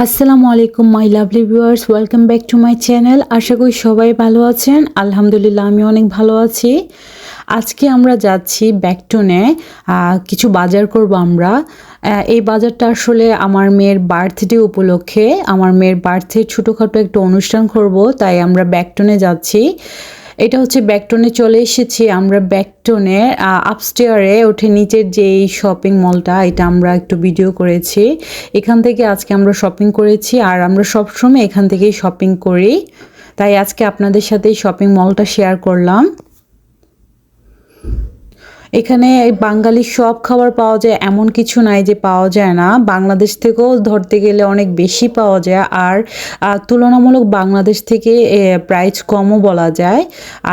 আসসালামু আলাইকুম my lovely viewers, welcome back to my channel. আশা করি সবাই ভালো আছেন। আলহামদুলিল্লাহ আমি অনেক ভালো আছি। আজকে আমরা যাচ্ছি ব্যাকটনে, কিছু বাজার করব আমরা। এই বাজারটা আসলে আমার মেয়ের বার্থডে উপলক্ষে, আমার মেয়ের বার্থডে ছোটোখাটো একটা অনুষ্ঠান করব, তাই আমরা ব্যাকটনে যাচ্ছি। এটা হচ্ছে ব্যাকটনে চলে এসেছি আমরা। ব্যাকটনে আপস্টেয়ারে ওঠে নিচের যে এই শপিং মলটা, এটা আমরা একটু ভিডিও করেছি। এখান থেকে আজকে আমরা শপিং করেছি, আর আমরা সবসময় এখান থেকেই শপিং করি, তাই আজকে আপনাদের সাথে এই শপিং মলটা শেয়ার করলাম। এখানে বাঙালি সব খাবার পাওয়া যায়, এমন কিছু নাই যে পাওয়া যায় না। বাংলাদেশ থেকেও ধরতে গেলে অনেক বেশি পাওয়া যায়, আর তুলনামূলক বাংলাদেশ থেকে প্রাইস কমও বলা যায়।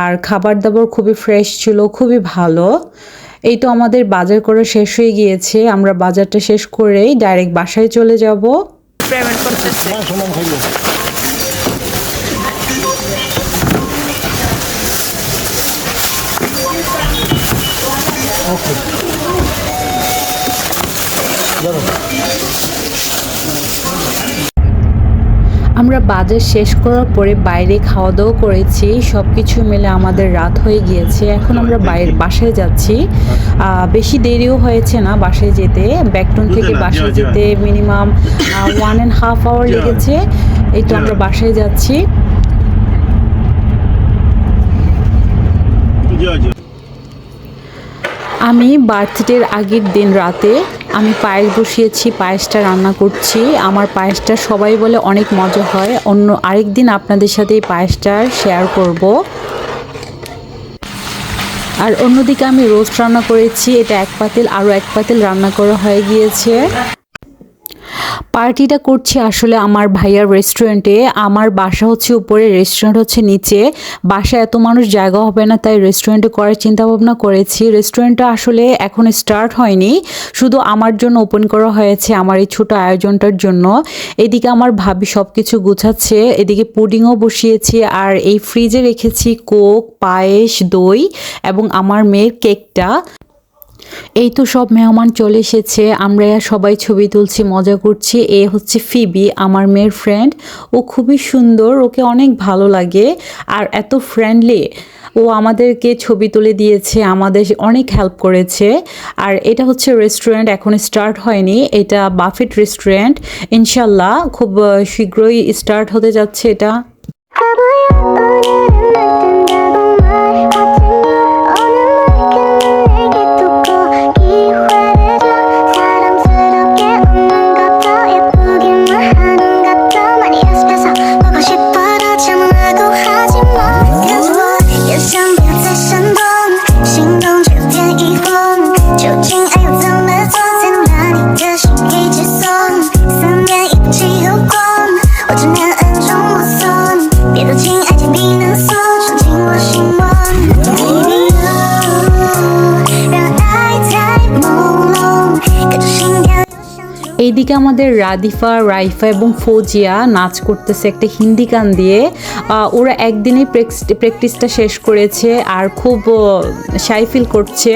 আর খাবার দাবার খুবই ফ্রেশ ছিল, খুবই ভালো। এই তো আমাদের বাজার করা শেষ হয়ে গিয়েছে, আমরা বাজারটা শেষ করেই ডাইরেক্ট বাসায় চলে যাব। পেমেন্ট করতেছি। আমরা বাজার শেষ করার পরে বাইরে খাওয়া দাওয়া করেছি, সব কিছু মিলে আমাদের রাত হয়ে গিয়েছে। এখন আমরা বাসায় যাচ্ছি। বেশি দেরিও হয়েছে না বাসায় যেতে। ব্যাকটন থেকে বাসায় যেতে মিনিমাম 1.5 আওয়ার লেগেছে। এই তো আমরা বাসায় যাচ্ছি। আমি বার্থডের আগের দিন রাতে আমি পায়েস বসিয়েছি, পায়েসটা রান্না করছি। আমার পায়েসটা সবাই বলে অনেক মজা হয়। আরেকদিন আপনাদের সাথে এই পায়েসটা শেয়ার করব। আর অন্যদিকে আমি রোস্ট রান্না করেছি, এটা 1 পাতিল, আরও 1 পাতিল রান্না করা হয়ে গিয়েছে। পার্টিটা করছি আসলে আমার ভাইয়ার রেস্টুরেন্টে। আমার বাসা হচ্ছে উপরে, রেস্টুরেন্ট হচ্ছে নিচে। বাসায় এত মানুষ জায়গা হবে না, তাই রেস্টুরেন্টে করার চিন্তা ভাবনা করেছি। রেস্টুরেন্টটা আসলে এখন স্টার্ট হয়নি, শুধু আমার জন্য ওপেন করা হয়েছে, আমার এই ছোট আয়োজনটার জন্য। এদিকে আমার ভাবি সব কিছু গুছাচ্ছে, এদিকে পুডিংও বসিয়েছি, আর এই ফ্রিজে রেখেছি কোক, পায়েস, দই এবং আমার মেয়ের কেকটা। এই তো সব মেহমান চলে এসেছে, আমরা সবাই ছবি তুলছি, মজা করছি। এ হচ্ছে ফিবি, আমার মেয়ের ফ্রেন্ড। ও খুবই সুন্দর, ওকে অনেক ভালো লাগে আর এত ফ্রেন্ডলি। ও আমাদেরকে ছবি তুলে দিয়েছে, আমাদের অনেক হেল্প করেছে। আর এটা হচ্ছে রেস্টুরেন্ট, এখন স্টার্ট হয়নি, এটা বাফেট রেস্টুরেন্ট। ইনশাল্লাহ খুব শীঘ্রই স্টার্ট হতে যাচ্ছে এটা। এইদিকে আমাদের রাদিফা, রাইফা এবং ফৌজিয়া নাচ করতেছে একটা হিন্দি গান দিয়ে। ওরা একদিনই প্র্যাকটিসটা শেষ করেছে, আর খুব শাই ফিল করছে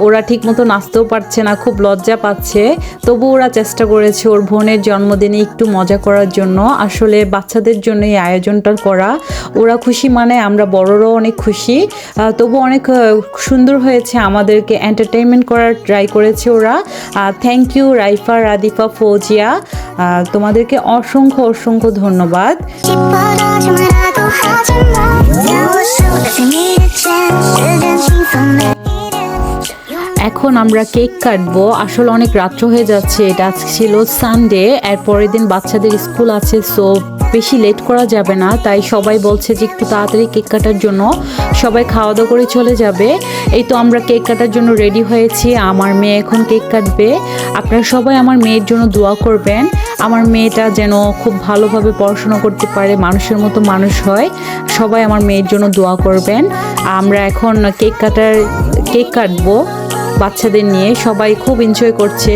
ওরা ঠিকমতো নাচতেও পারছে না, খুব লজ্জা পাচ্ছে। তবু ওরা চেষ্টা করেছে ওর বোনের জন্মদিনে একটু মজা করার জন্য। আসলে বাচ্চাদের জন্য এই আয়োজনটা করা, ওরা খুশি মানে আমরা বড়রাও অনেক খুশি। তবু অনেক সুন্দর হয়েছে, আমাদেরকে এন্টারটেইনমেন্ট করার ট্রাই করেছে ওরা। থ্যাংক ইউ রাইফা, রাদিফা, ফৌজিয়া, তোমাদেরকে অসংখ্য অসংখ্য ধন্যবাদ। এখন আমরা কেক কাটবো। আসলে অনেক রাত্র হয়ে যাচ্ছে, এটা ছিল সানডে, এর পরের দিন বাচ্চাদের স্কুল আছে, সো বেশি লেট করা যাবে না। তাই সবাই বলছে যে একটু তাড়াতাড়ি কেক কাটার জন্য, সবাই খাওয়া দাওয়া করে চলে যাবে। এই তো আমরা কেক কাটার জন্য রেডি হয়েছি, আমার মেয়ে এখন কেক কাটবে। আপনারা সবাই আমার মেয়ের জন্য দোয়া করবেন, আমার মেয়েটা যেন খুব ভালোভাবে পড়াশোনা করতে পারে, মানুষের মতো মানুষ হয়। সবাই আমার মেয়ের জন্য দোয়া করবেন। আমরা এখন কেক কাটবো বাচ্চাদের নিয়ে, সবাই খুব এনজয় করছে।